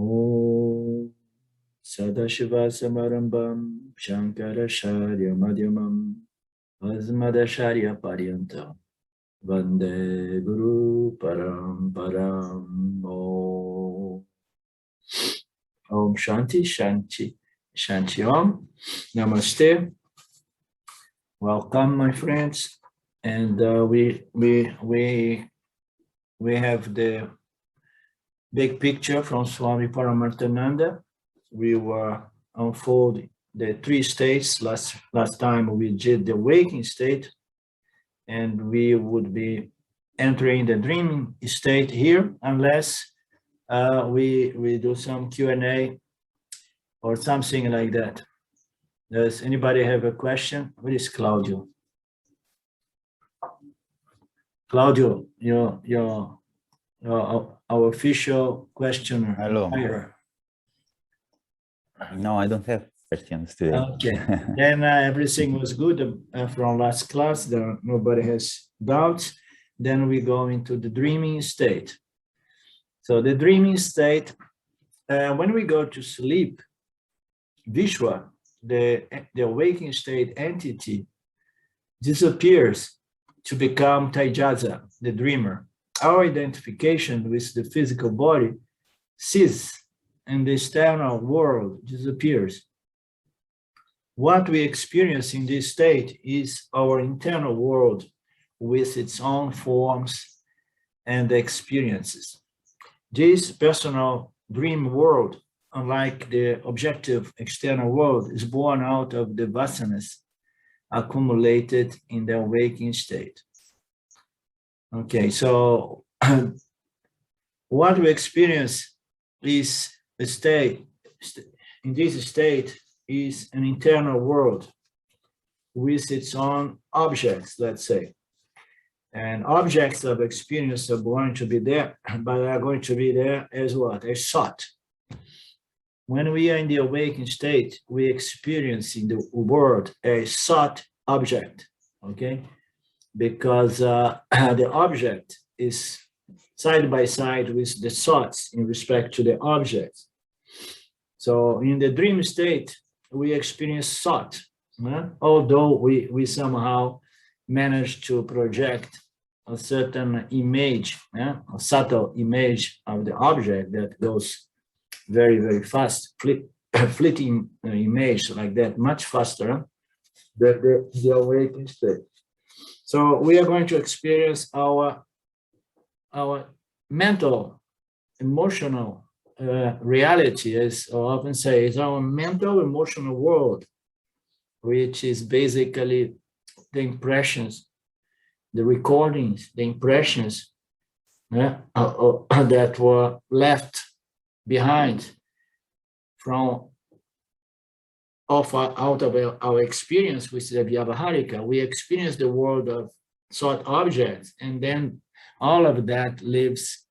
Om Sadashiva Samarambam Shankaracharya Madhyamam Asmadacharya Paryantam Vande Guru Paramparam. Om Shanti Shanti Shanti Om. Namaste. Welcome, my friends. And we have the big picture from Swami Paramarthananda. We were unfolding the three states. Last time we did the waking state, and we would be entering the dreaming state here, unless we do some Q&A or something like that. Does anybody have a question? Where is Claudio? Claudio, our official questioner. Hello. No, I don't have questions today. Okay. Then everything was good from last class. Nobody has doubts. Then we go into the dreaming state. So the dreaming state, when we go to sleep, Vishwa, the waking state entity, disappears to become Taijasa, the dreamer. Our identification with the physical body ceases and the external world disappears. What we experience in this state is our internal world with its own forms and experiences. This personal dream world, unlike the objective external world, is born out of the vasanas accumulated in the waking state. Okay, so what we experience is a state, in this state is an internal world with its own objects, let's say. And objects of experience are going to be there, but are going to be there as what? As thought. When we are in the awakened state, we experience in the world a thought object, okay? Because the object is side by side with the thoughts in respect to the objects. So in the dream state, we experience thought, although we somehow manage to project a certain image, a subtle image of the object that goes very, very fast, fleeting image like that, much faster than the awakened state. So we are going to experience our mental, emotional reality, as I often say, is our mental, emotional world, which is basically the impressions, the recordings, the impressions that were left behind out of our experience with the Vyavaharika. We experience the world of thought objects, and then all of that leaves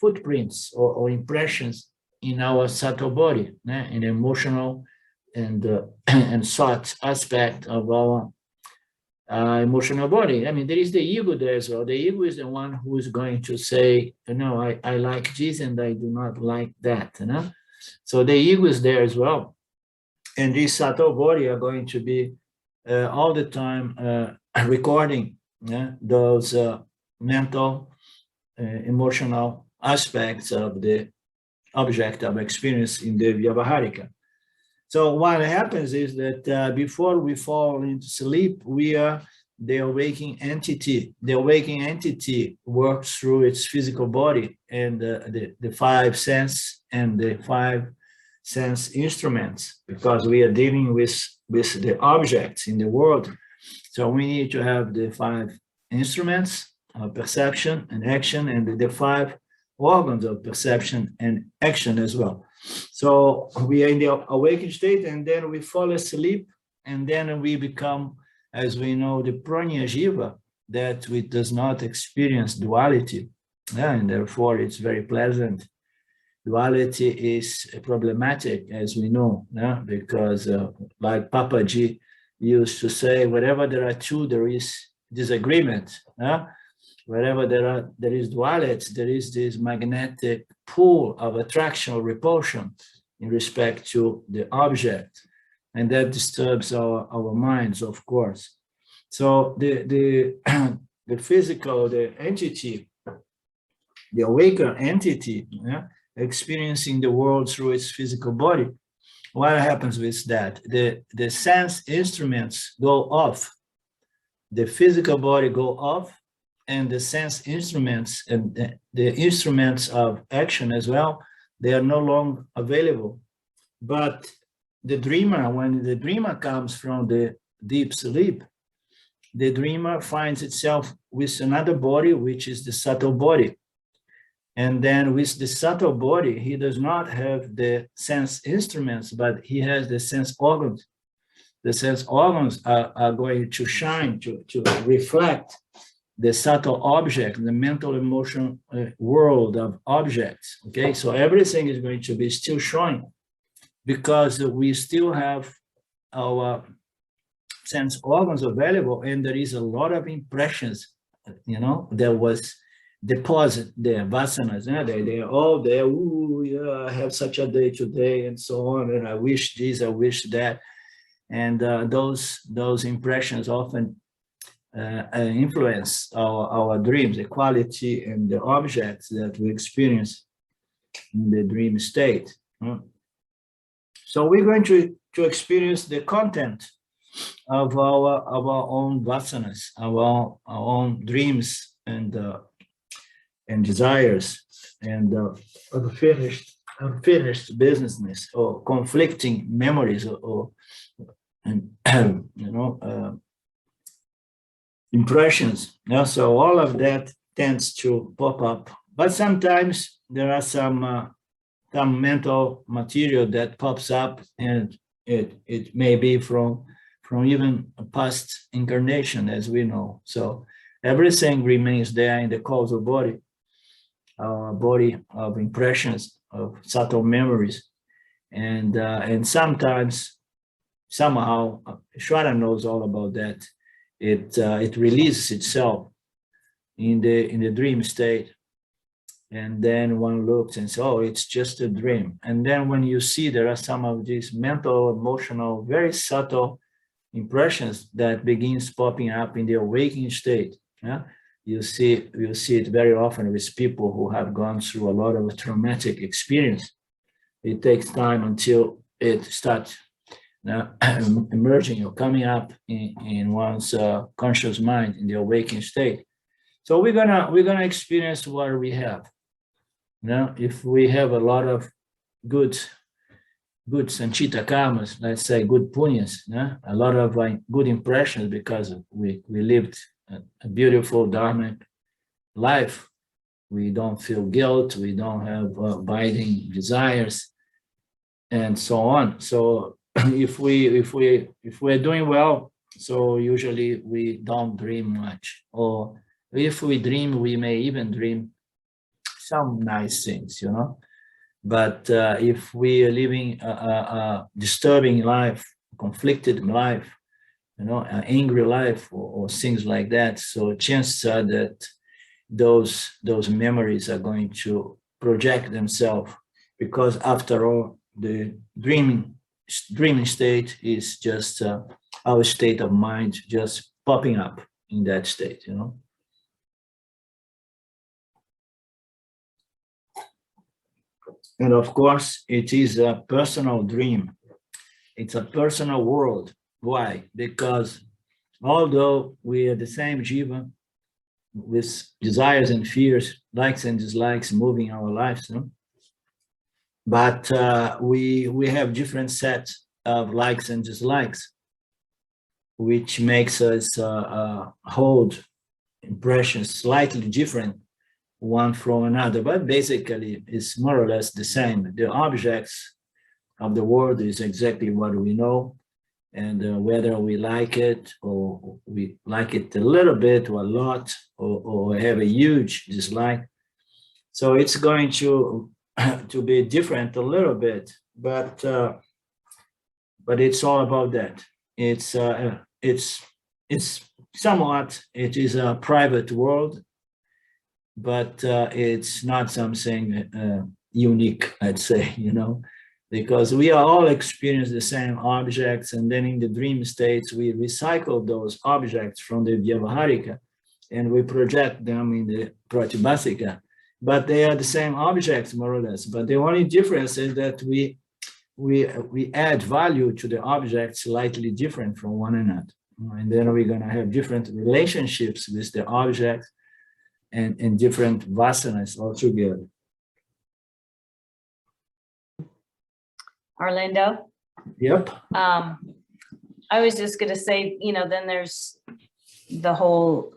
footprints or impressions in our subtle body, in the emotional and thought aspect of our emotional body. I mean, there is the ego there as well. The ego is the one who is going to say, no, I like this and I do not like that. So the ego is there as well. And this subtle body are going to be all the time recording those mental, emotional aspects of the object of experience in the Vyavaharika. So what happens is that before we fall into sleep, we are the awakening entity. The awakening entity works through its physical body and the five sense and the five sense instruments, because we are dealing with the objects in the world. So we need to have the five instruments of perception and action, and the five organs of perception and action as well. So we are in the awakened state, and then we fall asleep, and then we become, as we know, the pranya jiva, that we does not experience duality, and therefore it's very pleasant. Duality is problematic, as we know, because like Papaji used to say, wherever there are two, there is disagreement. Wherever there is duality, there is this magnetic pull of attraction or repulsion in respect to the object, and that disturbs our minds, of course. So the the physical, the entity, the awakened entity, yeah, experiencing the world through its physical body. What happens with that? The sense instruments go off, the physical body go off, and the sense instruments and the instruments of action as well, they are no longer available. But the dreamer, when the dreamer comes from the deep sleep, the dreamer finds itself with another body, which is the subtle body. And then with the subtle body, he does not have the sense instruments, but he has the sense organs. The sense organs are going to shine, to reflect the subtle object, the mental emotional world of objects. Okay, so everything is going to be still showing because we still have our sense organs available, and there is a lot of impressions, that was deposit there, vasanas, they're all there. Ooh, yeah, I have such a day today, and so on, and I wish this, I wish that. And those impressions often influence our dreams, the quality and the objects that we experience in the dream state. So we're going to experience the content of our own vasanas, our own dreams and desires, and unfinished business or conflicting memories or impressions. So all of that tends to pop up, but sometimes there are some mental material that pops up, and it may be from even a past incarnation, as we know. So everything remains there in the causal body, our body of impressions, of subtle memories, and sometimes, somehow, Shwara knows all about that. It releases itself in the dream state, and then one looks and says, "Oh, it's just a dream." And then when you see there are some of these mental, emotional, very subtle impressions that begins popping up in the awakening state. Yeah, you see it very often with people who have gone through a lot of traumatic experience. It takes time until it starts emerging or coming up in one's conscious mind in the awakening state. So we're gonna experience what we have. If we have a lot of good sanchita karmas, let's say good punyas, a lot of good impressions because we lived a beautiful dharmic life. We don't feel guilt, we don't have abiding desires, and so on. So if we're doing well, so usually we don't dream much, or if we dream, we may even dream some nice things, But if we are living a disturbing life, conflicted life, an angry life, or things like that, so chances are that those memories are going to project themselves, because after all, the dreaming state is just our state of mind just popping up in that state, And of course, it is a personal dream. It's a personal world. Why? Because although we are the same jiva with desires and fears, likes and dislikes moving our lives, but we have different sets of likes and dislikes, which makes us hold impressions slightly different one from another, but basically it's more or less the same. The objects of the world is exactly what we know, and whether we like it or we like it a little bit or a lot, or have a huge dislike. So it's going to be different a little bit, but it's all about that. It's somewhat, it is a private world, but it's not something unique, I'd say, because we are all experience the same objects, and then in the dream states, we recycle those objects from the Vyavaharika, and we project them in the Pratibhasika. But they are the same objects, more or less. But the only difference is that we add value to the objects slightly different from one another. And then we're going to have different relationships with the objects and different vasanas altogether. Orlando? Yep. I was just going to say, then there's the whole,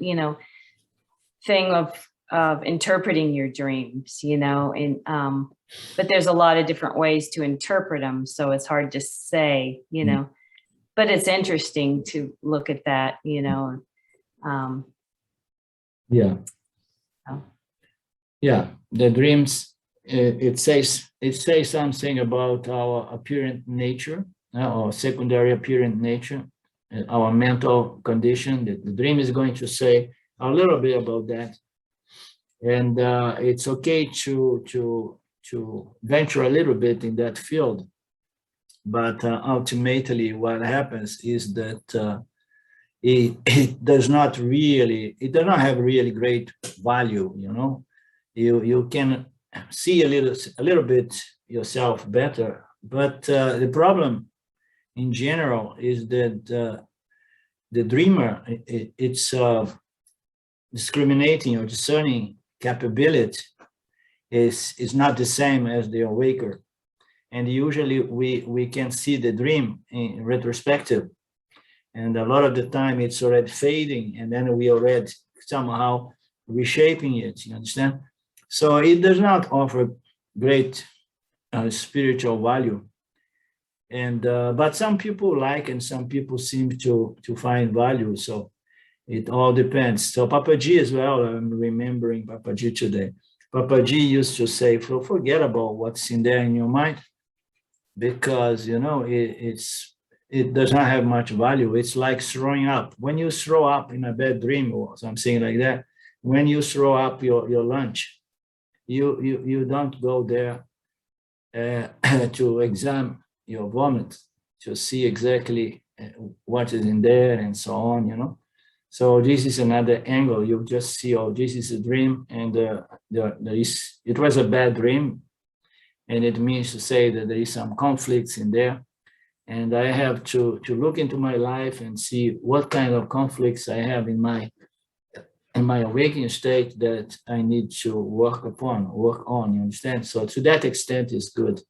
thing of interpreting your dreams, and but there's a lot of different ways to interpret them, so it's hard to say, but it's interesting to look at that, Yeah. So. Yeah, the dreams, it says something about our apparent nature, or secondary apparent nature, our mental condition. The dream is going to say a little bit about that. And it's okay to venture a little bit in that field, but ultimately what happens is that it does not have really great value. You can see a little bit yourself better, but the problem in general is that the dreamer, it's discriminating or discerning capability is not the same as the awaker. And usually we can see the dream in retrospective. And a lot of the time it's already fading, and then we already somehow reshaping it, you understand? So it does not offer great spiritual value. And but some people like, and some people seem to find value. So it all depends. So Papaji as well, I'm remembering Papaji today. Papaji used to say, forget about what's in there in your mind, because it does not have much value. It's like throwing up. When you throw up in a bad dream or something like that, when you throw up your lunch, you don't go there to examine your vomit, to see exactly what is in there and so on, So this is another angle. You just see, oh, this is a dream, and it was a bad dream, and it means to say that there is some conflicts in there, and I have to look into my life and see what kind of conflicts I have in my awakening state that I need to work on, you understand? So to that extent is good,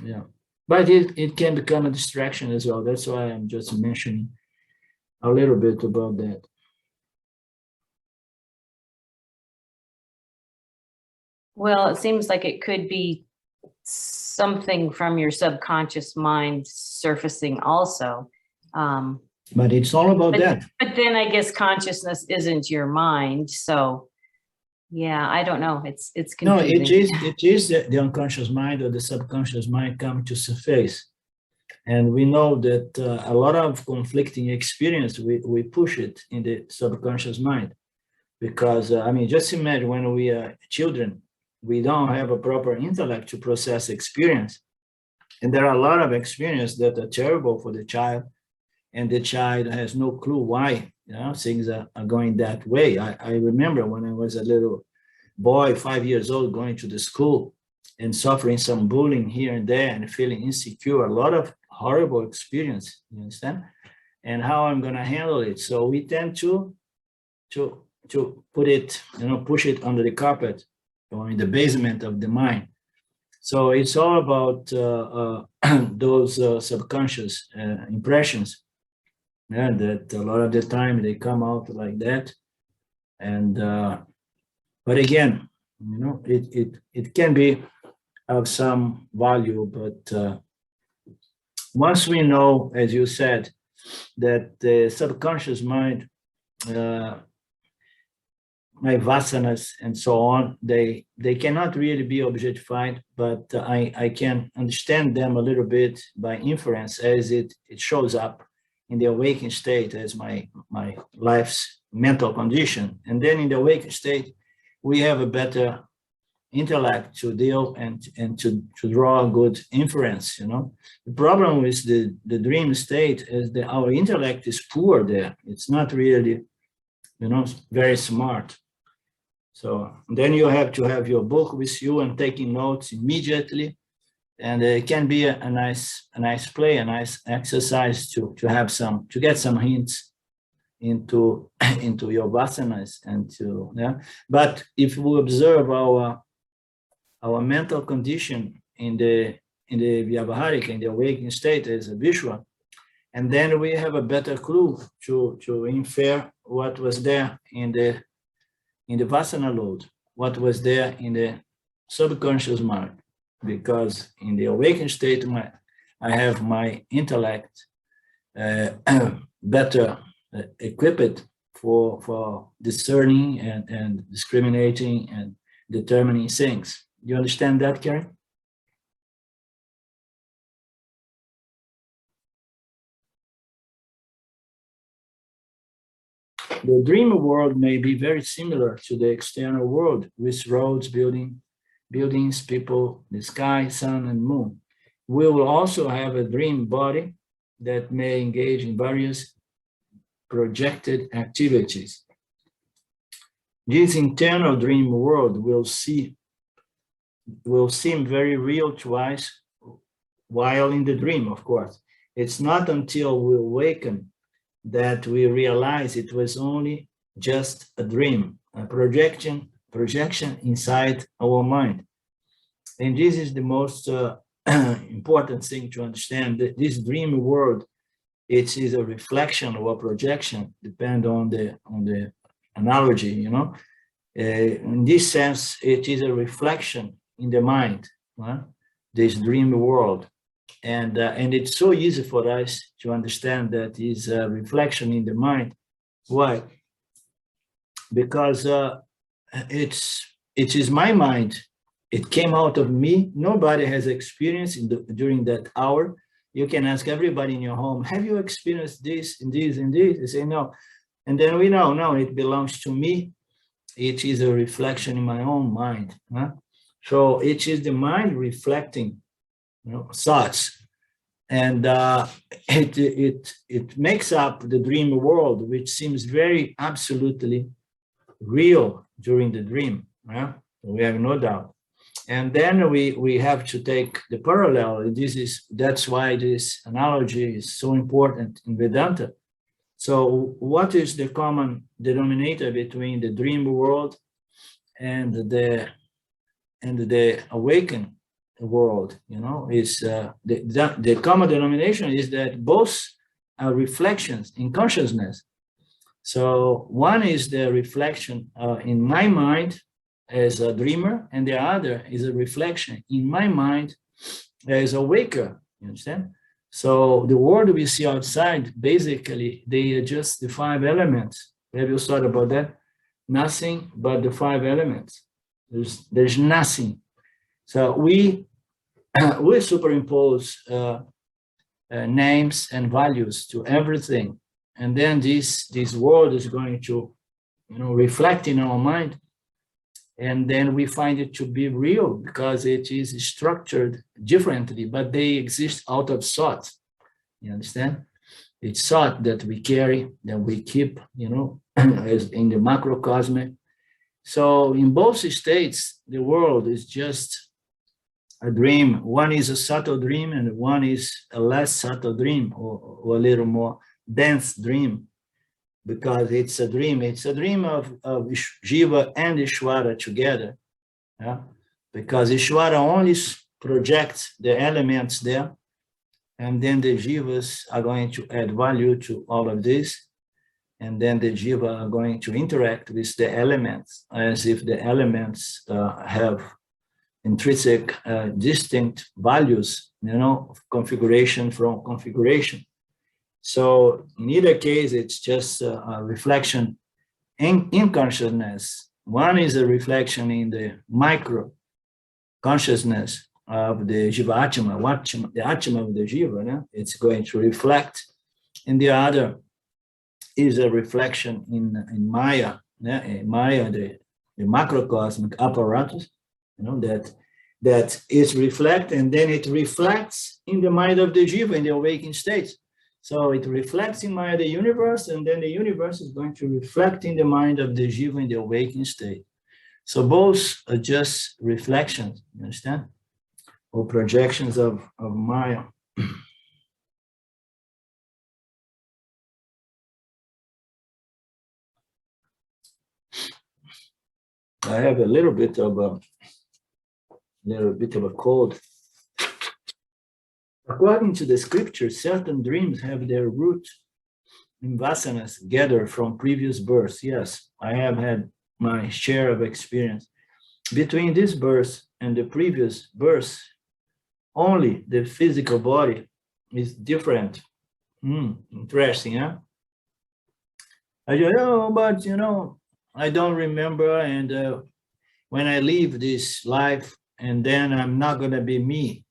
yeah. But it can become a distraction as well. That's why I'm just mentioning a little bit about that. Well, it seems like it could be something from your subconscious mind surfacing also. But it's all about that. But then I guess consciousness isn't your mind. So yeah, I don't know. It's confusing. No, it is the unconscious mind or the subconscious mind come to surface. And we know that a lot of conflicting experience, we push it in the subconscious mind. Because, just imagine when we are children, we don't have a proper intellect to process experience. And there are a lot of experiences that are terrible for the child, and the child has no clue why, things are going that way. I remember when I was a little boy, 5 years old, going to the school and suffering some bullying here and there and feeling insecure, a lot of horrible experience, you understand? And how I'm going to handle it. So we tend to put it, push it under the carpet or in the basement of the mind. So it's all about those subconscious impressions, that a lot of the time they come out like that. And but again, it can be of some value, but once we know, as you said, that the subconscious mind, my vasanas and so on, they cannot really be objectified, but I can understand them a little bit by inference as it shows up in the awakened state as my life's mental condition. And then in the awakened state, we have a better intellect to deal and to draw a good inference, you know. The problem with the dream state is that our intellect is poor there. It's not really, you know, very smart. So then you have to have your book with you and taking notes immediately. And it can be a nice play, a nice exercise to have some, to get some hints into your vasanas and to, yeah. But if we observe our mental condition in the Vyavaharika, in the awakening state as a visual, and then we have a better clue to infer what was there in the vasana load, what was there in the subconscious mind, because in the awakened state, I have my intellect better equipped for discerning and discriminating and determining things. You understand that, Karen? The dream world may be very similar to the external world, with roads, buildings, people, the sky, sun, and moon. We will also have a dream body that may engage in various projected activities. This internal dream world will seem very real to us while in the dream, of course. It's not until we awaken that we realize it was only just a dream, a projection inside our mind. And this is the most important thing to understand, that this dream world, it is a reflection or a projection, depend on the analogy, you know. In this sense, it is a reflection in the mind, this dream world. And it's so easy for us to understand that is a reflection in the mind. Why? Because it is my mind. It came out of me. Nobody has experienced during that hour. You can ask everybody in your home, have you experienced this and this and this? They say no. And then we know, no, it belongs to me. It is a reflection in my own mind. So it is the mind reflecting, you know, thoughts, and it makes up the dream world, which seems very absolutely real during the dream. We have no doubt. And then we have to take the parallel. That's why this analogy is so important in Vedanta. So what is the common denominator between the dream world and the awakened world? You know, is the common denomination is that both are reflections in consciousness. So one is the reflection in my mind as a dreamer, and the other is a reflection in my mind as a waker. You understand? So the world we see outside, basically, they are just the 5 elements. Have you thought about that? Nothing but the 5 elements. There's nothing. So we superimpose names and values to everything, and then this world is going to, you know, reflect in our mind, and then we find it to be real because it is structured differently, but they exist out of thought. You understand? It's thought that we carry, that we keep, you know, as in the macrocosmic. So in both states, the world is just a dream. One is a subtle dream, and one is a less subtle dream, or a little more dense dream, because it's a dream. It's a dream of Jiva and Ishvara together, because Ishvara only projects the elements there, and then the Jivas are going to add value to all of this, and then the Jiva are going to interact with the elements as if the elements have intrinsic, distinct values, you know, configuration from configuration. So in either case, it's just a reflection in consciousness. One is a reflection in the micro consciousness of the Jiva Atma, the Atma of the Jiva. It's going to reflect. And the other is a reflection in Maya. Maya, the macrocosmic apparatus, that is reflect, and then it reflects in the mind of the jiva in the awakened state. So it reflects in mind of the universe, and then the universe is going to reflect in the mind of the jiva in the awakened state. So both are just reflections, you understand? Or projections of Maya. I have a little bit of a cold. According to the scripture, certain dreams have their root in vasanas gathered from previous births. Yes, I have had my share of experience. Between this birth and the previous birth, only the physical body is different. Interesting, huh? I go, oh, but I don't remember, and when I leave this life, and then I'm not going to be me.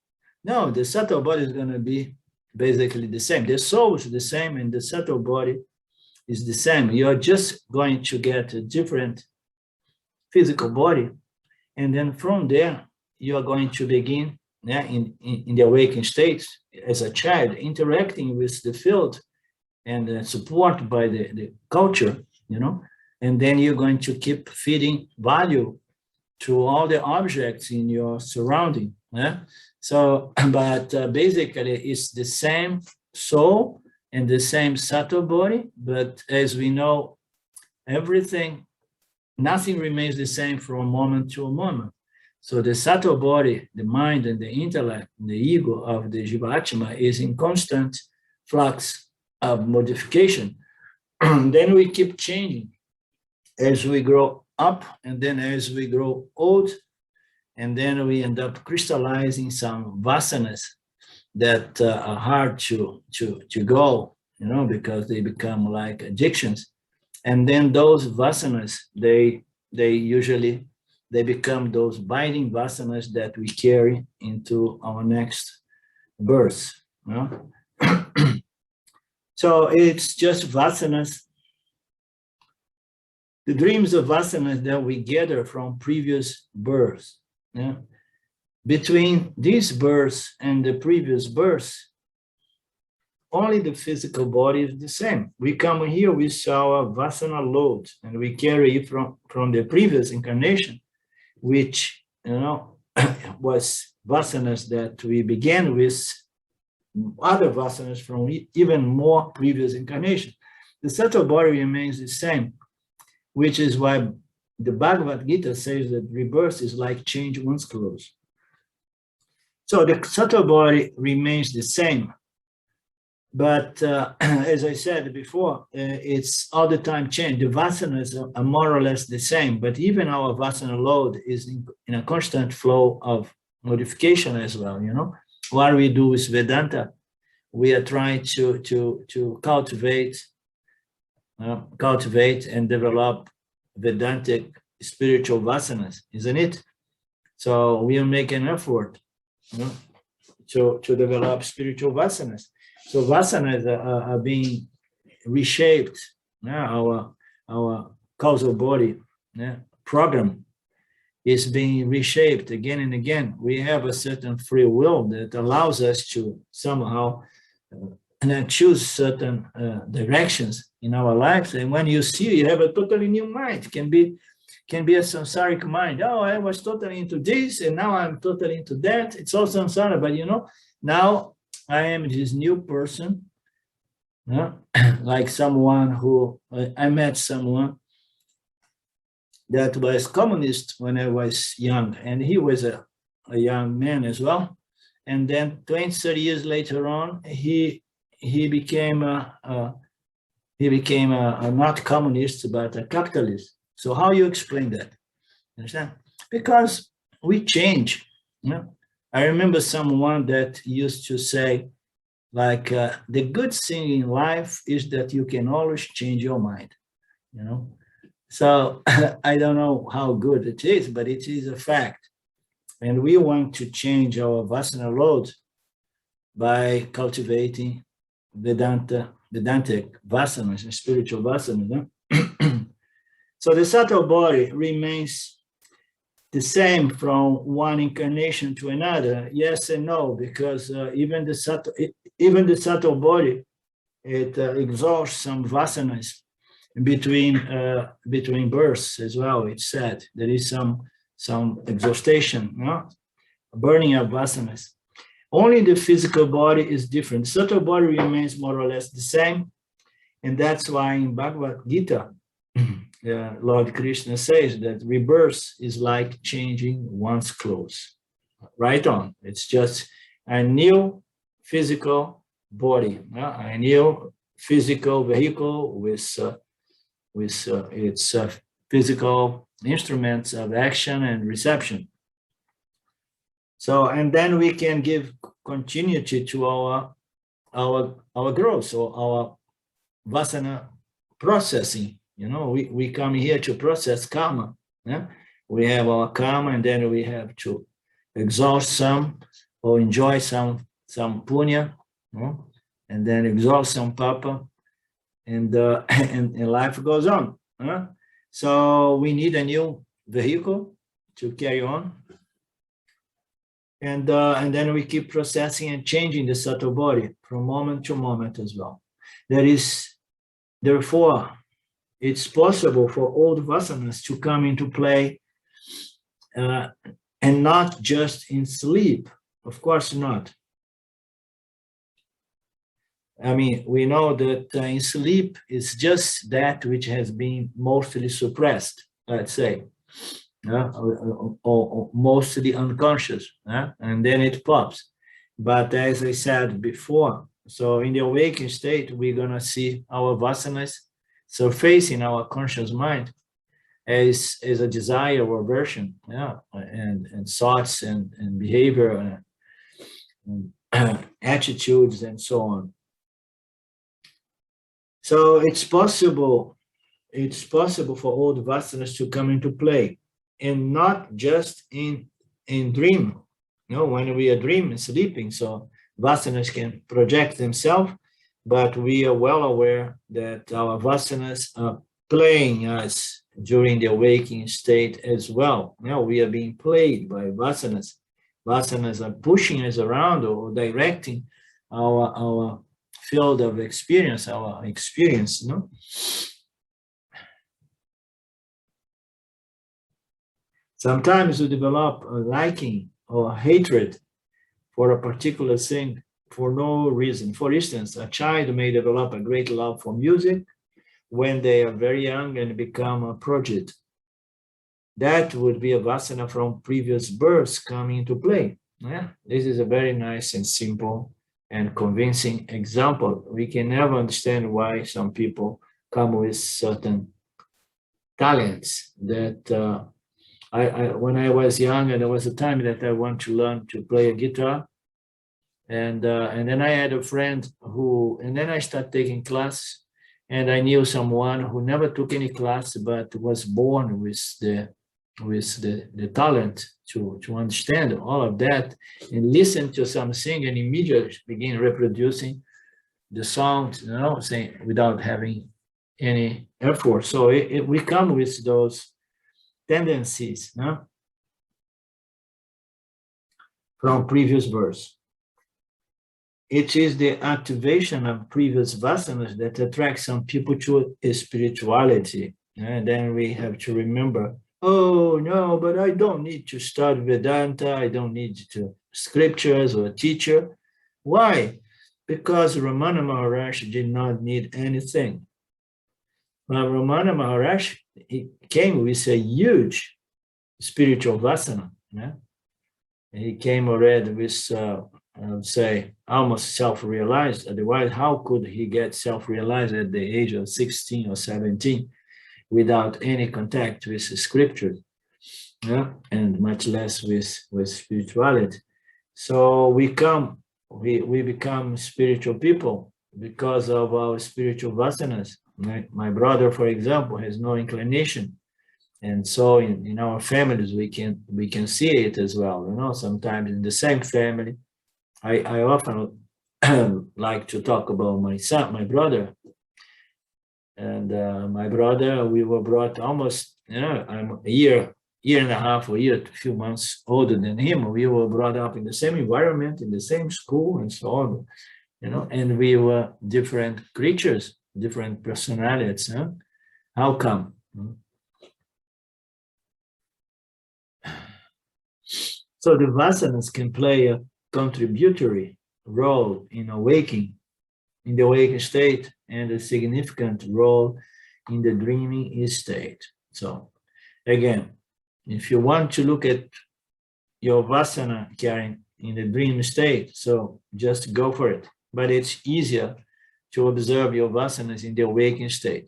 No, the subtle body is going to be basically the same. The soul is the same, and the subtle body is the same. You're just going to get a different physical body, and then from there, you are going to begin in the awakened state as a child, interacting with the field and supported by the culture, and then you're going to keep feeding value to all the objects in your surrounding. So, but basically it's the same soul and the same subtle body, but as we know, nothing remains the same from moment to a moment. So the subtle body, the mind and the intellect, and the ego of the Jivatma is in constant flux of modification. Then we keep changing as we grow up, and then as we grow old, and then we end up crystallizing some vasanas that are hard to go, because they become like addictions. And then those vasanas, they become those binding vasanas that we carry into our next birth. So it's just vasanas. The dreams of vasanas that we gather from previous births. Between these births and the previous births, only the physical body is the same. We come here with our vasana load, and we carry it from the previous incarnation, which was vasanas that we began with, other vasanas from even more previous incarnation. The subtle body remains the same, which is why the Bhagavad Gita says that rebirth is like change one's clothes. So the subtle body remains the same. But as I said before, it's all the time change. The vasanas are more or less the same, but even our vasana load is in a constant flow of modification as well. What we do with Vedanta, we are trying to cultivate and develop Vedantic spiritual vasanas, isn't it? So we make an effort to develop spiritual vasanas. So vasanas are being reshaped. Our causal body program is being reshaped again and again. We have a certain free will that allows us to somehow choose certain directions in our lives. And when you see, you have a totally new mind. It can be a samsaric mind. Oh, I was totally into this, and now I'm totally into that. It's all samsara, but now I am this new person, like someone who, I met someone that was communist when I was young, and he was a young man as well. And then 20, 30 years later on, he became a not communist, but a capitalist. So how you explain that? Understand? Because we change. I remember someone that used to say, like, the good thing in life is that you can always change your mind. So I don't know how good it is, but it is a fact. And we want to change our vasana load by cultivating Vedantic vasanas and spiritual vasanas. So the subtle body remains the same from one incarnation to another. Yes and no, because even the subtle body, it exhausts some vasanas between births as well. It's said there is some exhaustion, no? Burning of vasanas. Only the physical body is different. The subtle body remains more or less the same, and that's why in Bhagavad Gita, Lord Krishna says that rebirth is like changing one's clothes. Right on. It's just a new physical body, a new physical vehicle with its physical instruments of action and reception. So, and then we can give continuity to our growth, so our vasana processing. You know, we come here to process karma. Yeah? We have our karma, and then we have to exhaust some or enjoy some punya, you know? And then exhaust some papa, and life goes on. Huh? So we need a new vehicle to carry on. And then we keep processing and changing the subtle body from moment to moment as well. Therefore, it's possible for old vasanas to come into play, and not just in sleep. Of course not. I mean, we know that in sleep is just that which has been mostly suppressed, let's say. Or mostly unconscious, and then it pops. But as I said before, so in the awakened state, we're going to see our vasanas surfacing our conscious mind as a desire or aversion, and thoughts and behavior and attitudes and so on. So it's possible for all the vasanas to come into play. And not just in dream, when we are dreaming, sleeping, so vasanas can project themselves, but we are well aware that our vasanas are playing us during the awakening state as well. We are being played by vasanas. Vasanas are pushing us around or directing our field of experience, our experience, Sometimes we develop a liking or hatred for a particular thing for no reason. For instance, a child may develop a great love for music when they are very young and become a prodigy. That would be a vasana from previous births coming into play. This is a very nice and simple and convincing example. We can never understand why some people come with certain talents that when I was young, and there was a time that I wanted to learn to play a guitar, and then I had a friend and then I started taking class, and I knew someone who never took any class but was born with the talent to understand all of that and listen to something and immediately begin reproducing the sound, saying without having any effort. So we come with those tendencies from previous births. It is the activation of previous vasanas that attracts some people to spirituality. And then we have to remember, oh no, but I don't need to study Vedanta, I don't need to scriptures or a teacher. Why? Because Ramana Maharaj did not need anything. Ramana Maharaj, he came with a huge spiritual vasana. He came already with, I would say, almost self-realized. Otherwise, how could he get self-realized at the age of 16 or 17 without any contact with the scripture, and much less with spirituality? So we become spiritual people because of our spiritual vasanas. My brother, for example, has no inclination, and so in our families we can see it as well. Sometimes in the same family, I often like to talk about my son, my brother. And my brother, we were brought almost, I'm a year and a half, or a few months older than him. We were brought up in the same environment, in the same school, and so on, and we were different creatures, different personalities. Huh? How come? So the vasanas can play a contributory role in awakening, in the awakened state, and a significant role in the dreaming state. So again, if you want to look at your vasana carrying in the dream state, so just go for it. But it's easier to observe your vasanas in the awakened state.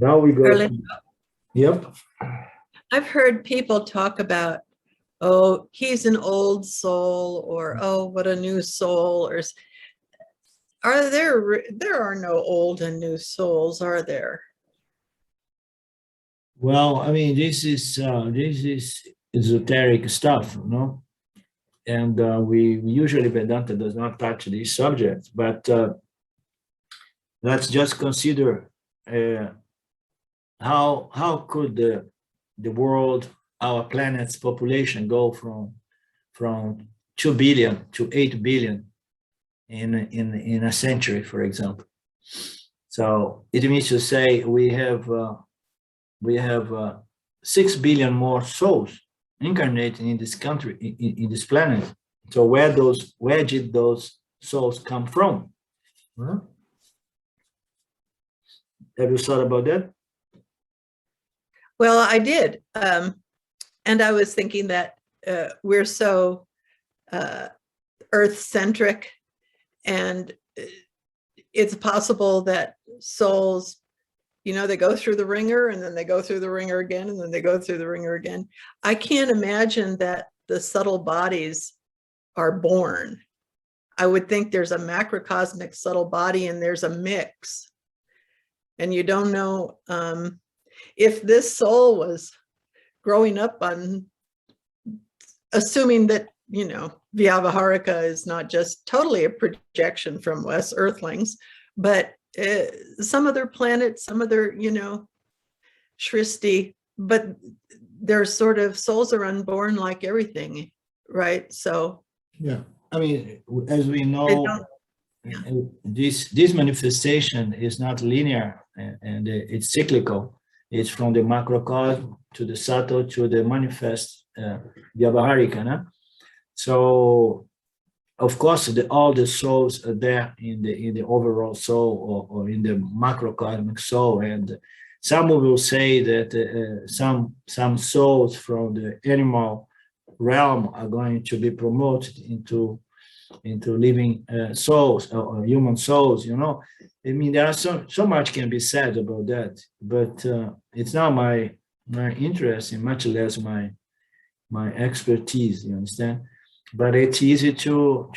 Now we go. Carlin, Yep. I've heard people talk about, oh, he's an old soul, or oh, what a new soul, or there are no old and new souls, are there? Well, I mean, this is esoteric stuff, and we usually, Vedanta does not touch these subjects, but let's just consider how could the world, our planet's population, go from 2 billion to 8 billion in a century, for example. So it means to say we have 6 billion more souls incarnating in this country, in this planet. So where did those souls come from? Huh? Have you thought about that? Well, I did. And I was thinking that we're so earth-centric, and it's possible that souls, they go through the ringer, and then they go through the ringer again, and then they go through the ringer again. I can't imagine that the subtle bodies are born. I would think there's a macrocosmic subtle body and there's a mix. And you don't know if this soul was growing up on, assuming that, Vyavaharika is not just totally a projection from us earthlings, but some other planet, some other, Shristi, but their sort of souls are unborn like everything, right? So yeah, I mean, as we know, this manifestation is not linear, and it's cyclical. It's from the macrocosm to the subtle to the manifest Vyavaharika. So of course, all the souls are there in the overall soul, or in the macrocosmic soul, and some will say that some souls from the animal realm are going to be promoted into living souls, or human souls. I mean, there are so much can be said about that, but it's not my interest, and much less my expertise. You understand? But it's easy to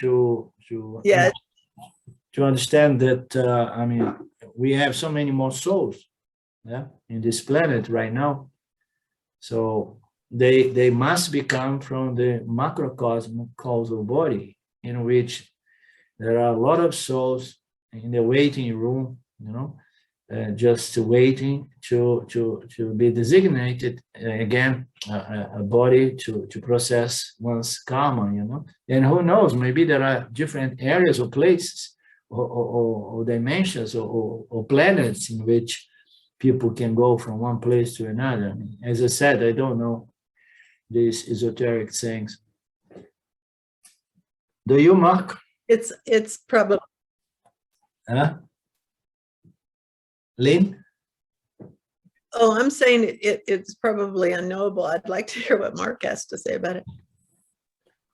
understand that. I mean, we have so many more souls, in this planet right now. So they must become from the macrocosm causal body, in which there are a lot of souls in the waiting room, just waiting to be designated again, a body to process one's karma, and who knows, maybe there are different areas or places or dimensions or planets in which people can go from one place to another. I mean, as I said, I don't know these esoteric things. Do you, Mark? it's probably. Lynn? Oh, I'm saying it's probably unknowable. I'd like to hear what Mark has to say about it.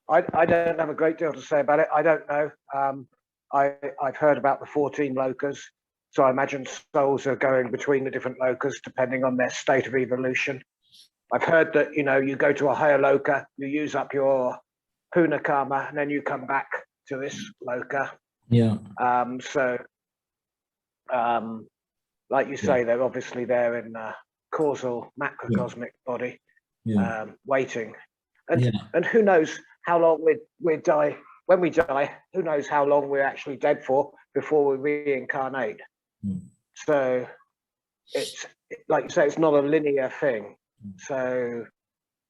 I don't have a great deal to say about it. I don't know. I've heard about the 14 lokas. So I imagine souls are going between the different lokas depending on their state of evolution. I've heard that, you go to a higher loka, you use up your puna karma, and then you come back to this loka. Yeah. Like you say, they're obviously there in causal macrocosmic body, Yeah. waiting. Yeah. And who knows how long we die. When we die, who knows how long we're actually dead for before we reincarnate. Mm. So it's, like you say, it's not a linear thing. So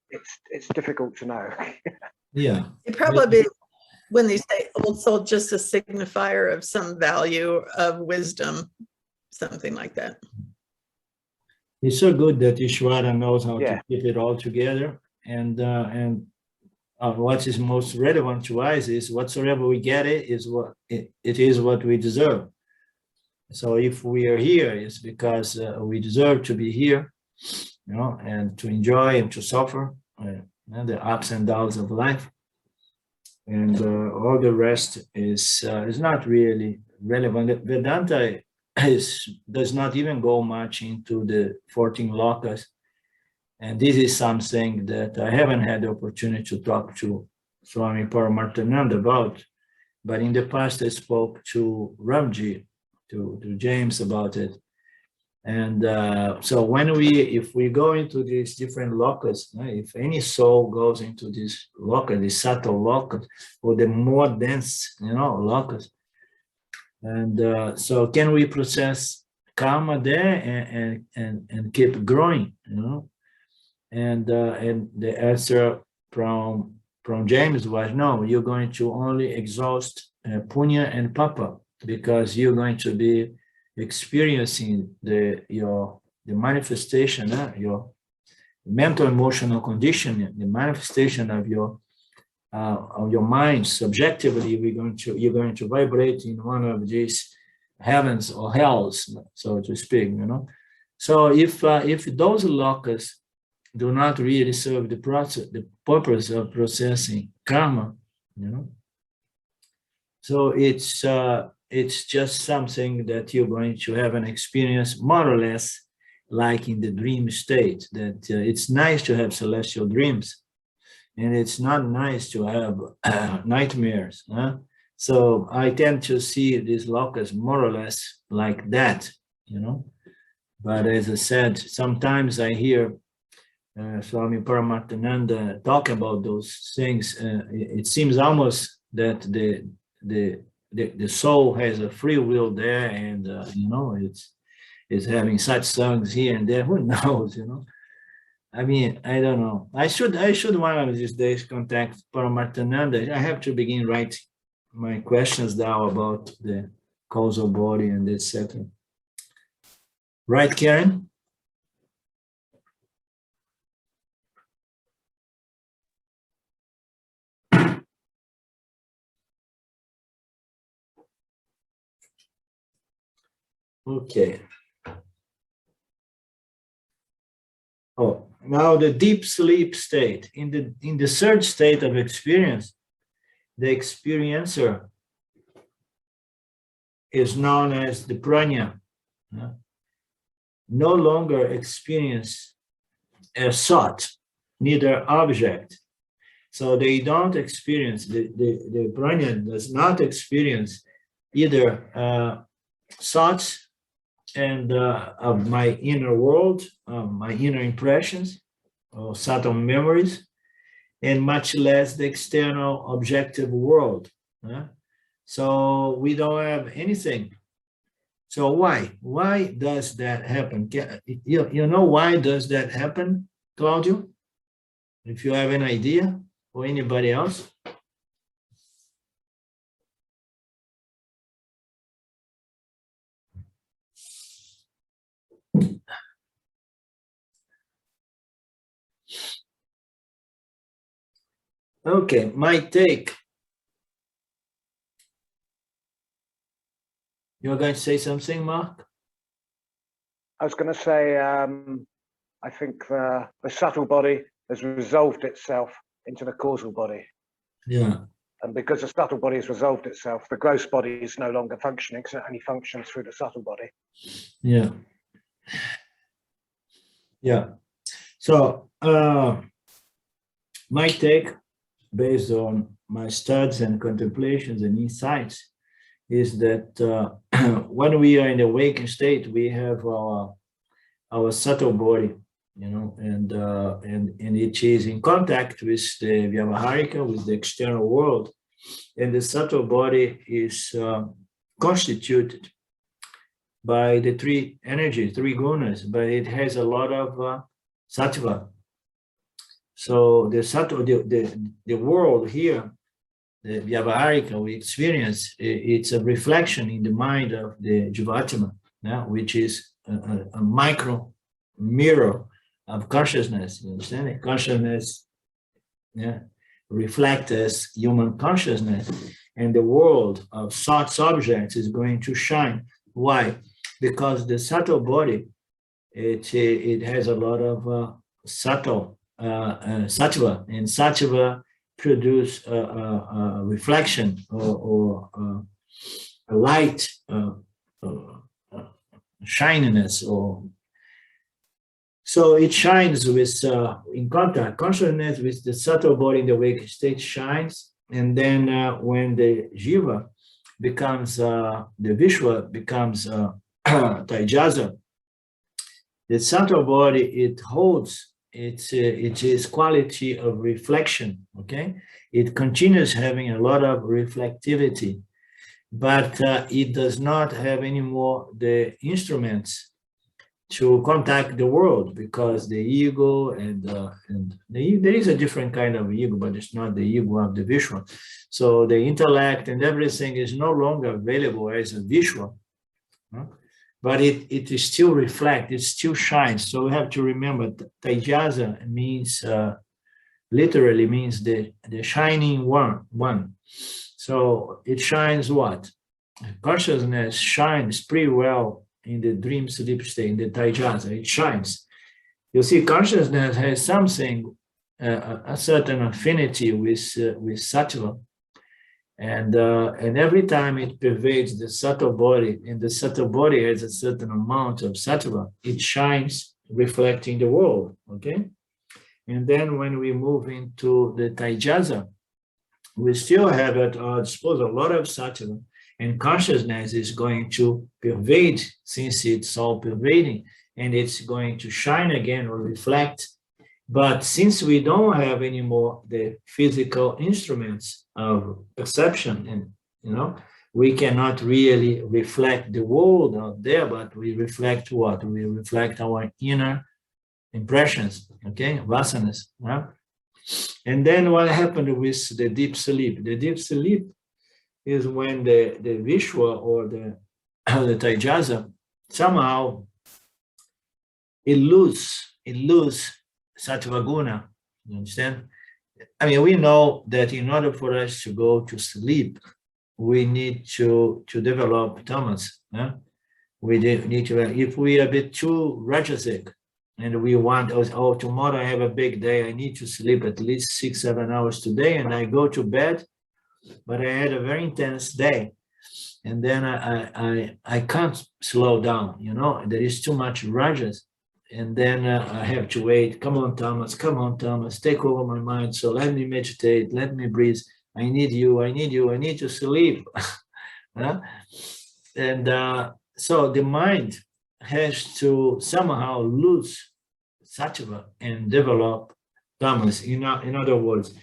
it's difficult to know. Yeah. It probably, when they say old soul, just a signifier of some value of wisdom, something like that. It's so good that Ishvara knows how Yeah. to keep it all together. And what is most relevant to us is whatsoever we get it is what we deserve. So if we are here, it's because we deserve to be here, you know, and to enjoy and to suffer the ups and downs of life. And all the rest is not really relevant. Vedanta does not even go much into the 14 lokas. And this is something that I haven't had the opportunity to talk to Swami Paramarthananda about. But in the past, I spoke to Ramji, to James about it. And so if we go into these different lokas, if any soul goes into this lokas, the subtle lokas, or the more dense, lokas, and so can we process karma there and keep growing, And the answer from James was no. You're going to only exhaust punya and papa because you're going to be experiencing the manifestation, your mental emotional condition, the manifestation of your mind subjectively. You're going to vibrate in one of these heavens or hells, so to speak. So if those lokas do not really serve the purpose of processing karma, so it's just something that you're going to have an experience more or less like in the dream state, that it's nice to have celestial dreams and it's not nice to have nightmares. So I tend to see these lokas more or less like that, But as I said, sometimes I hear Swami Paramarthananda talk about those things. It seems almost that the soul has a free will there, and it's having satsangs here and there. Who knows, I mean, I don't know. I should one of these days contact Paramarthananda. I have to begin writing my questions down about the causal body and etc. Right, Karen? Okay. Oh, now the deep sleep state. In the third state of experience, the experiencer is known as the prajna. No longer experience as thought, neither object. So they don't experience, the prajna does not experience either thoughts and of my inner world, my inner impressions, or subtle memories, and much less the external objective world. So we don't have anything. So why? Why does that happen? You know why does that happen, Claudio? If you have an idea, or anybody else? Okay, my take. You're going to say something, Mark? I was going to say, I think the subtle body has resolved itself into the causal body. Yeah. And because the subtle body has resolved itself, the gross body is no longer functioning, because it only functions through the subtle body. Yeah. Yeah. So my take, based on my studies and contemplations and insights, is that when we are in the waking state, we have our our subtle body, and it is in contact with the Vyavaharika, with the external world, and the subtle body is constituted by the three energies, three gunas, but it has a lot of sattva. So the sattva, the world here, the Vyavaharika we experience, it's a reflection in the mind of the Jivatma, which is a micro mirror of consciousness. You understand it? Consciousness reflects as human consciousness, and the world of thoughts objects is going to shine. Why? Because the subtle body, it has a lot of subtle sattva, and sattva produce a reflection or a light, shininess, or so it shines with in contact consciousness with the subtle body in the wake state shines, and then when the jiva becomes the Vishwa becomes Taijasa, the subtle body, it holds its quality of reflection. Okay, it continues having a lot of reflectivity, but it does not have anymore the instruments to contact the world, because the ego there is a different kind of ego, but it's not the ego of the Vishwa. So the intellect and everything is no longer available as a Vishwa, but it is still reflect, it still shines. So we have to remember Taijasa means literally means the shining one. So it shines what? Consciousness shines pretty well in the dream sleep state, in the Taijasa, it shines. You see, consciousness has something, a certain affinity with sattva, and every time it pervades the subtle body, and the subtle body has a certain amount of sattva, it shines, reflecting the world. Okay, and then when we move into the Taijasa, we still have at our disposal a lot of sattva. And consciousness is going to pervade, since it's all pervading, and it's going to shine again or reflect. But since we don't have anymore the physical instruments of perception, and we cannot really reflect the world out there, but we reflect what? We reflect our inner impressions, okay, vasanas. And then what happened with the deep sleep? The deep sleep is when the Vishwa or the Taijasa somehow it lose sattva guna. You understand? I mean, we know that in order for us to go to sleep, we need to develop tamas. We need to. If we are a bit too rajasic, and we want, oh, tomorrow I have a big day, I need to sleep at least 6-7 hours today, and I go to bed. But I had a very intense day, and then I can't slow down. There is too much rajas, and then I have to wait. Come on, Thomas, take over my mind. So let me meditate, let me breathe. I need you, I need to sleep. And so the mind has to somehow lose sattva and develop tamas. In other words,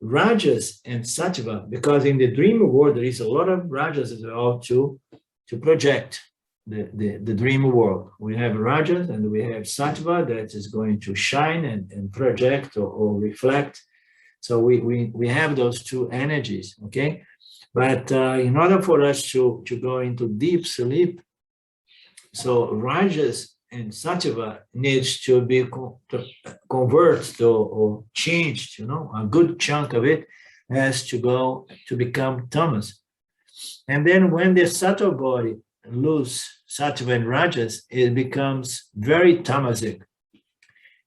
rajas and sattva, because in the dream world there is a lot of rajas as well to project the dream world. We have rajas and we have sattva that is going to shine and project or reflect. So we have those two energies, okay? But in order for us to go into deep sleep, so rajas and sattva needs to be converted or changed. A good chunk of it has to go to become tamas. And then when the subtle body lose sattva and rajas, it becomes very tamasic.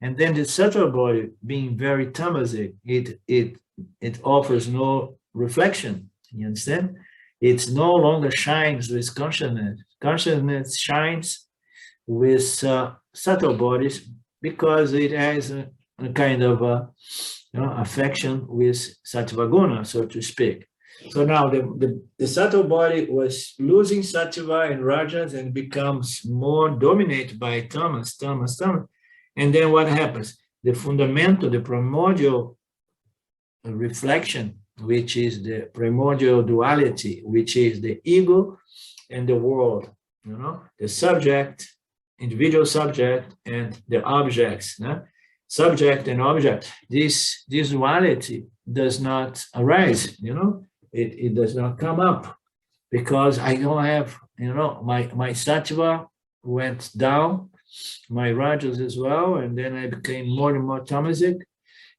And then the subtle body being very tamasic, it offers no reflection. You understand? It no longer shines with consciousness. Consciousness shines with subtle bodies because it has a kind of affection with sattva guna, so to speak. So now the subtle body was losing sattva and rajas and becomes more dominated by tamas. And then what happens? The fundamental, the primordial reflection, which is the primordial duality, which is the ego and the world, the subject, individual subject, and the objects, subject and object. This duality does not arise, it does not come up because I don't have, my sattva went down, my rajas as well, and then I became more and more tamasic.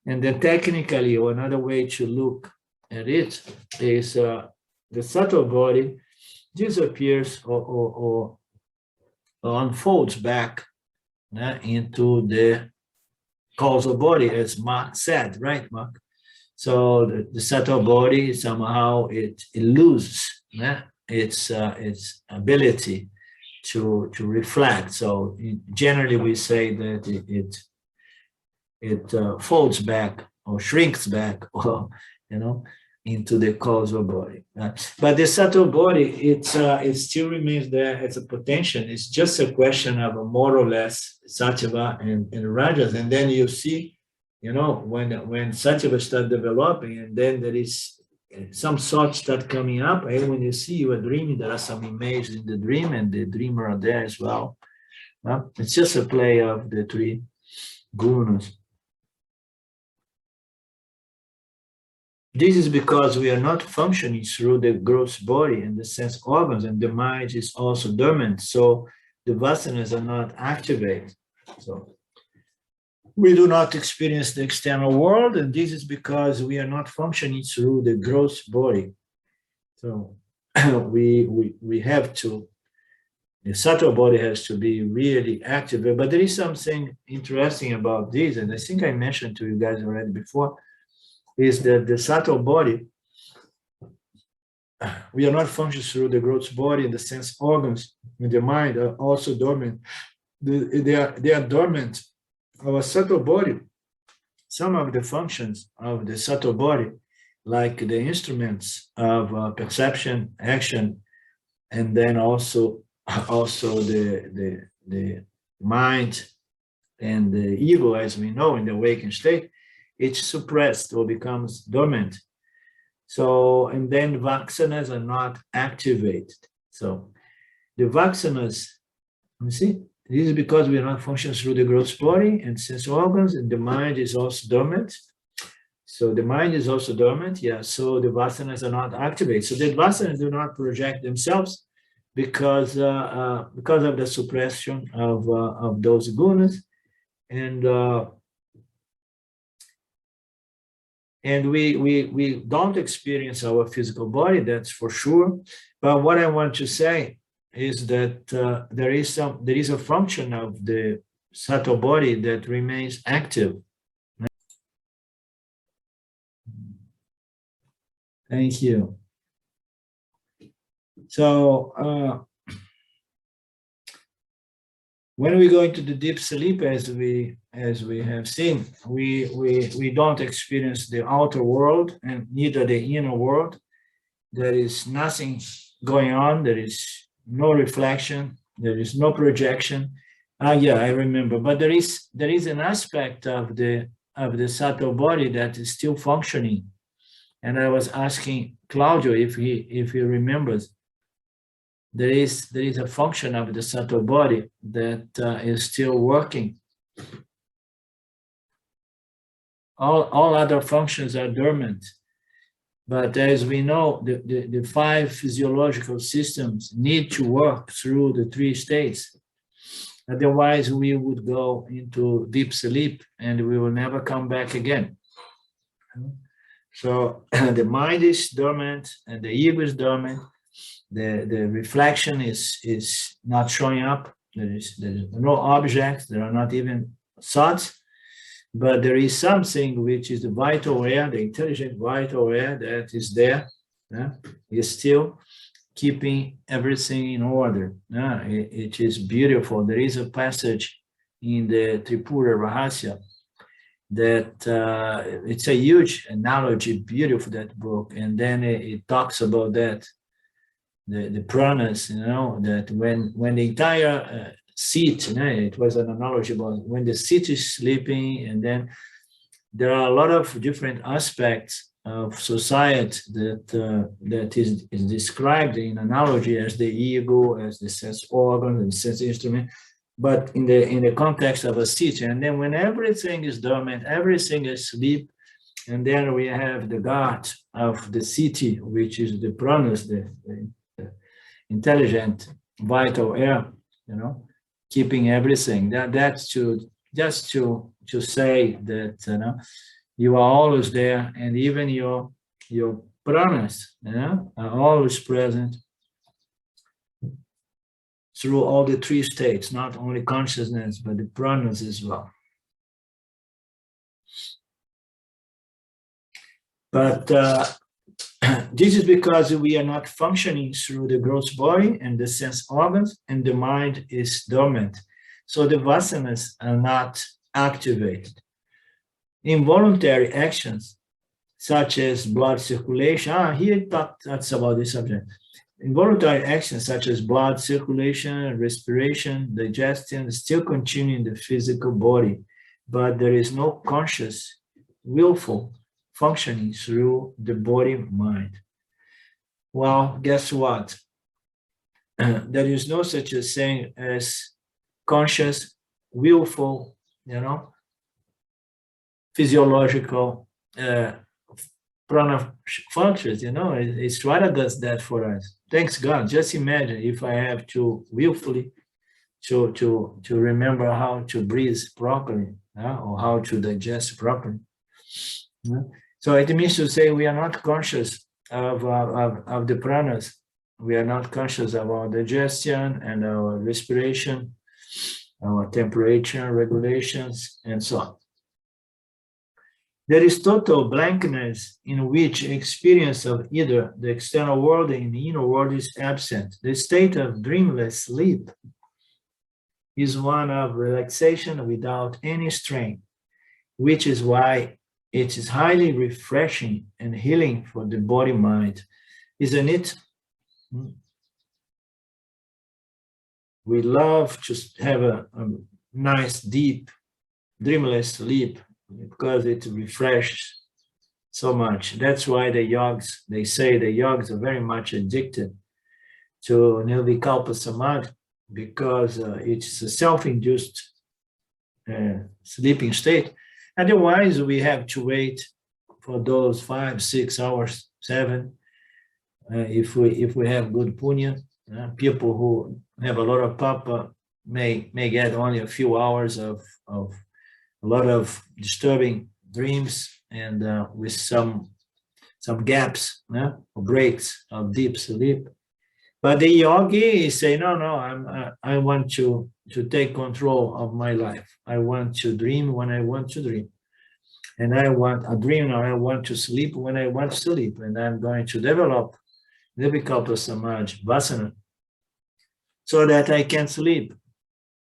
And then technically, or another way to look at it is the subtle body disappears or unfolds back into the causal body, as Mark said, right, Mark? So the subtle body somehow it loses its ability to reflect. So generally we say that it folds back or shrinks back, or into the causal body. But the subtle body, it still remains there as a potential. It's just a question of a more or less sattva and rajas. And then you see, when sattva start developing, and then there is some thoughts start coming up. And when you see you are dreaming, there are some images in the dream, and the dreamer are there as well. It's just a play of the three gunas. This is because we are not functioning through the gross body and the sense organs, and the mind is also dormant. So the vasanas are not activated. So we do not experience the external world, and this is because we are not functioning through the gross body. So we have to, the subtle body has to be really activated. But there is something interesting about this, and I think I mentioned to you guys already before, is that the subtle body, we are not functioning through the gross body, and the sense organs and the mind are also dormant. They are dormant. Our subtle body, some of the functions of the subtle body, like the instruments of perception, action, and then also the mind and the ego, as we know in the awakened state, it's suppressed or becomes dormant. So, and then vasanas are not activated. So the vasanas, you see, this is because we are not functioning through the gross body and sense organs, and the mind is also dormant. So the mind is also dormant, yeah. So the vasanas are not activated. So the vasanas do not project themselves because of the suppression of those gunas, and we don't experience our physical body, that's for sure. But what I want to say is that there is a function of the subtle body that remains active. Thank you. So when we go into the deep sleep, as we have seen, we don't experience the outer world and neither the inner world. There is nothing going on. There is no reflection. There is no projection. Yeah, I remember. But there is an aspect of the subtle body that is still functioning. And I was asking Claudio if he remembers. There is a function of the subtle body that is still working. All other functions are dormant. But as we know, the five physiological systems need to work through the three states. Otherwise, we would go into deep sleep and we will never come back again. So the mind is dormant and the ego is dormant. The reflection is not showing up. There is no objects. There are not even thoughts. But there is something which is the vital air, the intelligent vital air that is there, is still keeping everything in order. It is beautiful. There is a passage in the Tripura Rahasya that it's a huge analogy, beautiful, that book. And then it talks about that, the pranas, you know, that when the entire seat, you know, it was an analogy about when the seat is sleeping, and then there are a lot of different aspects of society that is described in analogy as the ego, as the sense organ and sense instrument, but in the context of a seat. And then when everything is dormant, everything is asleep, and then we have the guard of the city, which is the pranas, the intelligent, vital air, you know, keeping everything. That's just to say that, you know, you are always there, and even your pranas, you know, are always present through all the three states, not only consciousness, but the pranas as well. But this is because we are not functioning through the gross body and the sense organs, and the mind is dormant. So the vasanas are not activated. Involuntary actions, such as blood circulation, here it talks about this subject. Involuntary actions such as blood circulation, respiration, digestion still continue in the physical body, but there is no conscious, willful functioning through the body-mind. Well, guess what? There is no such a thing as conscious, willful, you know, physiological prana functions, you know. Ishvara does that for us. Thanks God. Just imagine if I have to willfully to remember how to breathe properly, or how to digest properly. So it means to say we are not conscious of the pranas. We are not conscious of our digestion and our respiration, our temperature regulations, and so on. There is total blankness in which experience of either the external world and the inner world is absent. The state of dreamless sleep is one of relaxation without any strain, which is why it is highly refreshing and healing for the body-mind, isn't it? We love to have a nice, deep, dreamless sleep, because it refreshes so much. That's why the yogis, they say the yogis are very much addicted to Nirvikalpa Samadhi, because it's a self-induced sleeping state. Otherwise, we have to wait for those 5, 6 hours, 7, if we have good punya. People who have a lot of papa may get only a few hours of a lot of disturbing dreams, and with some gaps, or breaks of deep sleep. But the yogi say, no, I want to take control of my life. I want to dream when I want to dream, and I want a dream, or I want to sleep when I want to sleep, and I'm going to develop Nirvikalpa Samadhi Vasana so that I can sleep.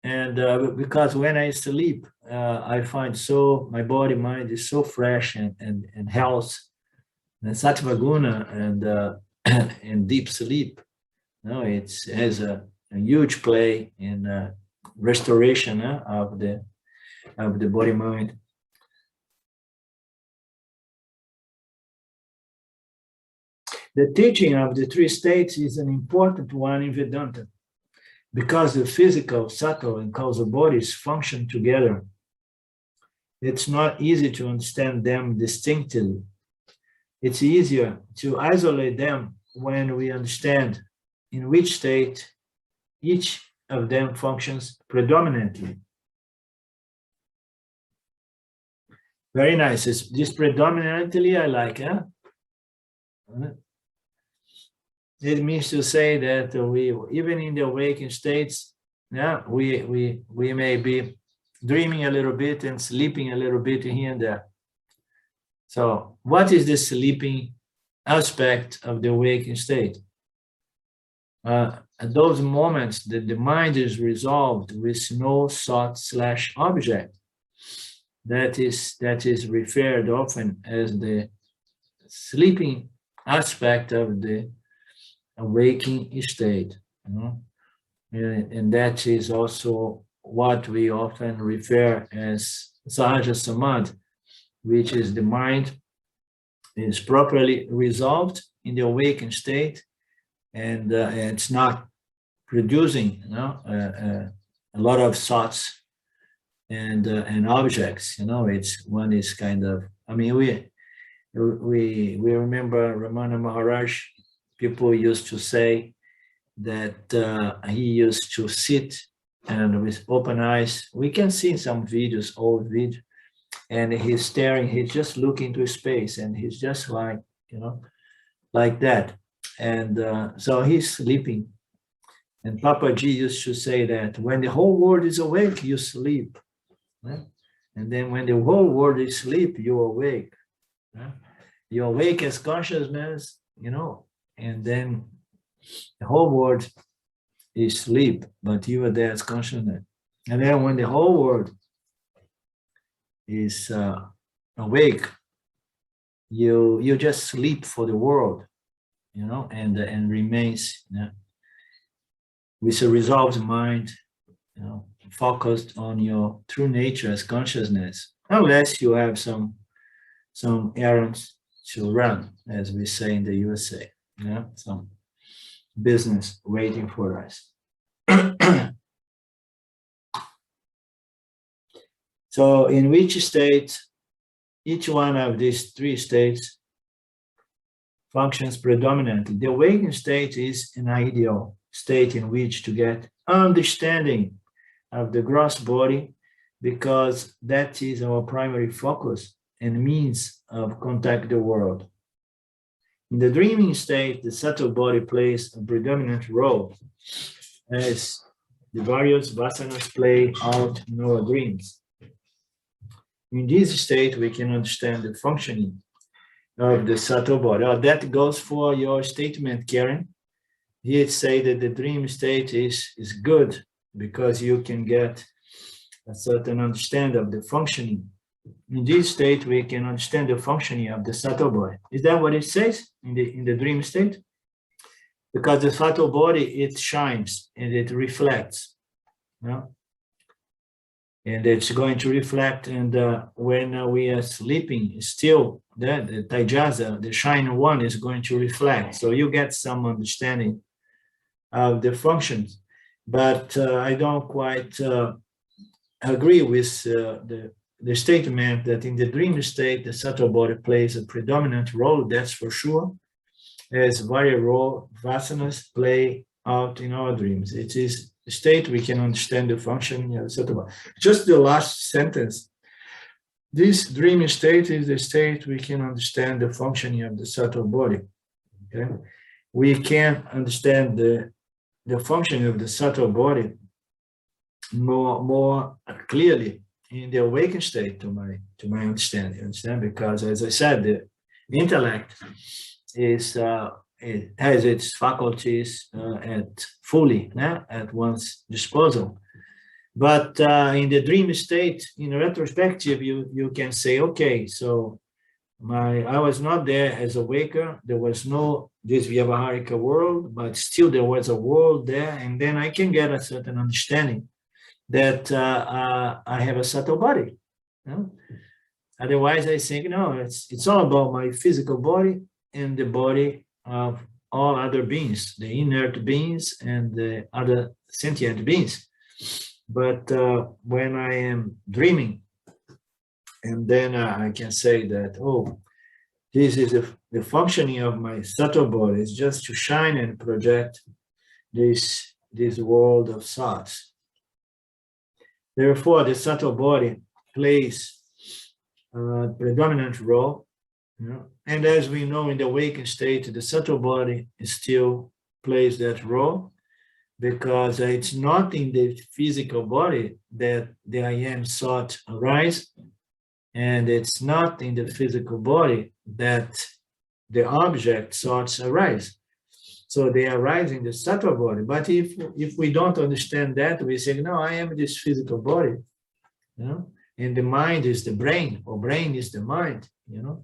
And because when I sleep, I find my body, mind is so fresh and health, and sattva guna, and deep sleep. It has a huge play in restoration of the body, mind. The teaching of the three states is an important one in Vedanta, because the physical, subtle, and causal bodies function together. It's not easy to understand them distinctly. It's easier to isolate them when we understand in which state each of them functions predominantly. Very nice. This predominantly I like, huh? It means to say that we, even in the awakened states, we may be dreaming a little bit and sleeping a little bit here and there. So what is the sleeping aspect of the awakened state? At those moments that the mind is resolved with no thought/object, that is referred often as the sleeping aspect of the awakening state, you know? And that is also what we often refer as Sahaja Samadhi, which is the mind is properly resolved in the awakened state, and it's not producing, you know, a lot of thoughts and objects. You know, it's one is kind of. I mean, we remember Ramana Maharaj. People used to say that he used to sit and with open eyes. We can see some videos, old videos, and he's staring. He's just looking into space, and he's just like, you know, like that. And so he's sleeping. And Papaji used to say that when the whole world is awake, you sleep. Right? And then when the whole world is asleep, you awake. Right? You awake as consciousness, you know, and then the whole world is asleep, but you are there as consciousness. And then when the whole world is awake, you just sleep for the world, you know, and remains, you know, with a resolved mind, you know, focused on your true nature as consciousness, unless you have some errands to run, as we say in the USA, you know, some business waiting for us. So in which state, each one of these three states functions predominantly. The awakened state is an ideal state in which to get understanding of the gross body, because that is our primary focus and means of contact the world. In the dreaming state, the subtle body plays a predominant role as the various vasanas play out in our dreams. In this state, we can understand the functioning of the subtle body. That goes for your statement, Karen. Here it say that the dream state is good because you can get a certain understanding of the functioning. In this state, we can understand the functioning of the subtle body. Is that what it says in the dream state? Because the subtle body, it shines and it reflects, you know? And it's going to reflect. And when we are sleeping, still the Taijasa, the shine one, is going to reflect. So you get some understanding of the functions. But I don't quite agree with the statement that in the dream state, the subtle body plays a predominant role, that's for sure, as various role vasanas play out in our dreams. It is a state we can understand the functioning of the subtle body. Just the last sentence. This dream state is the state we can understand the functioning of the subtle body. Okay, we can understand the functioning of the subtle body more clearly in the awakened state, to my understanding. Understand? Because as I said, the intellect is it has its faculties fully at one's disposal. But in the dream state, in retrospective, you can say, okay, so I was not there as a waker. There was no this Vyavaharika world, but still there was a world there, and then I can get a certain understanding that I have a subtle body. You know? Otherwise, I think, no, it's all about my physical body and the body of all other beings, the inert beings and the other sentient beings. But when I am dreaming, and then I can say that, oh, this is the functioning of my subtle body is just to shine and project this world of thoughts. Therefore, the subtle body plays a predominant role, you know? And as we know in the awakened state, the subtle body still plays that role, because it's not in the physical body that the I am thought arise, and it's not in the physical body that the object thoughts arise. So they arise in the subtle body. But if we don't understand that, we say, no, I am this physical body, you know, and the mind is the brain, or brain is the mind, you know.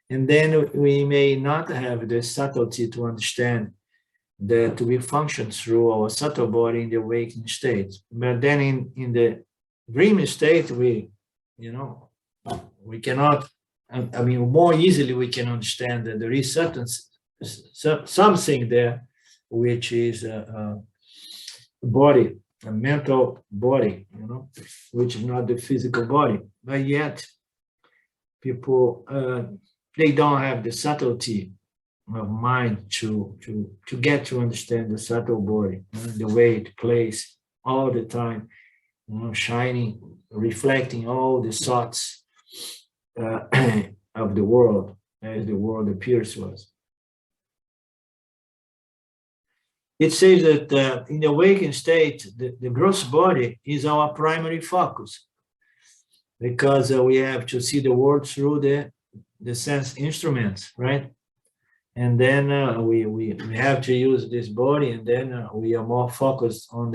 And then we may not have the subtlety to understand that we function through our subtle body in the waking state. But then in the dream state, we, you know, we cannot, I mean, more easily we can understand that there is something there, which is a body, a mental body, you know, which is not the physical body. But yet, people, they don't have the subtlety of mind to get to understand the subtle body, the way it plays all the time, you know, shining, reflecting all the thoughts of the world as the world appears to us. It says that in the awakened state, the gross body is our primary focus, because we have to see the world through the sense instruments, right? And then we have to use this body, and then we are more focused on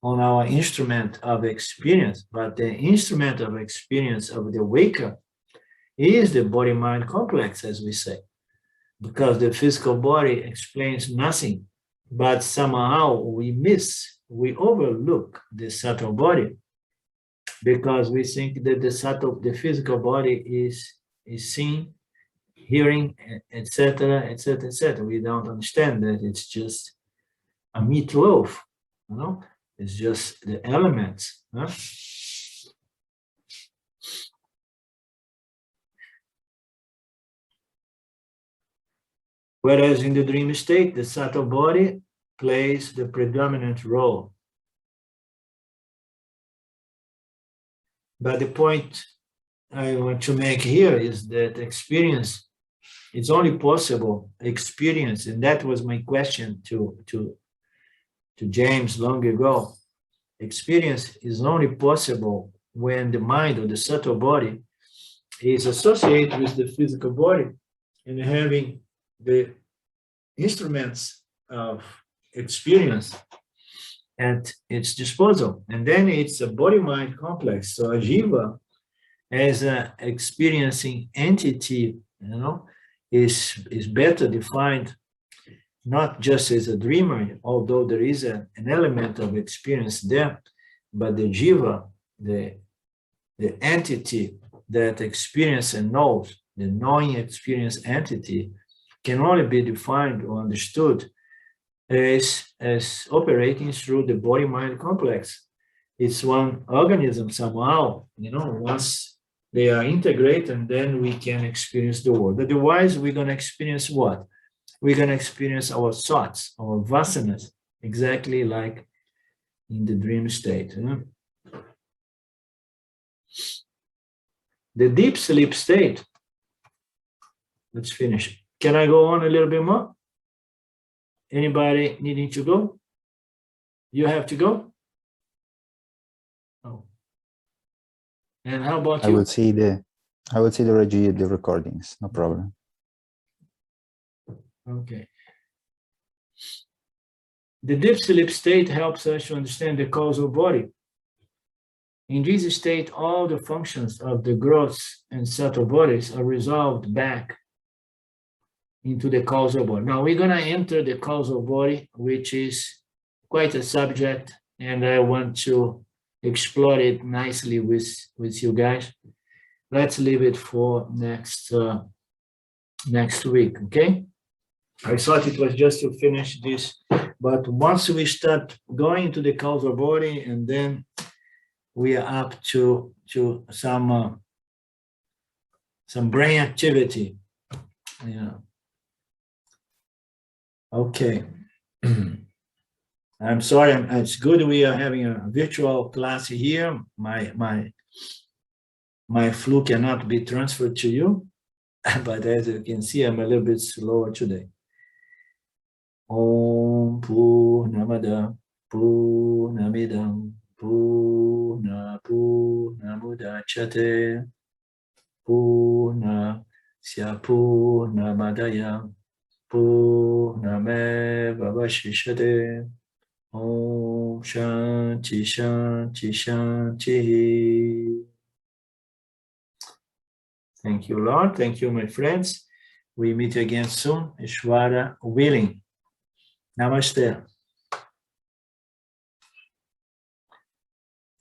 our instrument of experience. But the instrument of experience of the waker is the body-mind complex, as we say, because the physical body explains nothing, but somehow we overlook the subtle body, because we think that the physical body is seen, hearing, etc., etc., etc. We don't understand that it's just a meatloaf, you know. It's just the elements. Huh? Whereas in the dream state, the subtle body plays the predominant role. But the point I want to make here is that experience, it's only possible experience, and that was my question to James long ago. Experience is only possible when the mind or the subtle body is associated with the physical body and having the instruments of experience at its disposal. And then it's a body-mind complex. So a jiva as an experiencing entity, you know, is better defined not just as a dreamer, although there is an element of experience there, but the jiva, the entity that experiences and knows, the knowing experience entity, can only be defined or understood as operating through the body-mind complex. It's one organism somehow, you know, once they are integrated, and then we can experience the world. Otherwise, we're going to experience what? We're going to experience our thoughts, our vasanas, exactly like in the dream state. You know? The deep sleep state, let's finish. Can I go on a little bit more? Anybody needing to go? You have to go? Oh. And how about I you? would see the recordings, no problem. Okay. The deep sleep state helps us to understand the causal body. In this state, all the functions of the gross and subtle bodies are resolved back into the causal body. Now we're going to enter the causal body, which is quite a subject, and I want to explore it nicely with you guys. Let's leave it for next week, okay? I thought it was just to finish this, but once we start going to the causal body, and then we are up to some brain activity, yeah. Okay. I'm sorry. It's good we are having a virtual class here. My flu cannot be transferred to you, but as you can see, I'm a little bit slower today. Om Purnamada Purnamidam Purnamudachyate Purnasya Purnamadaya Purnameva Vashishyate. Om Shanti Shanti Shanti. Thank you, Lord. Thank you, my friends. We meet again soon, Ishvara willing. Namaste.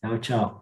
Ciao, ciao.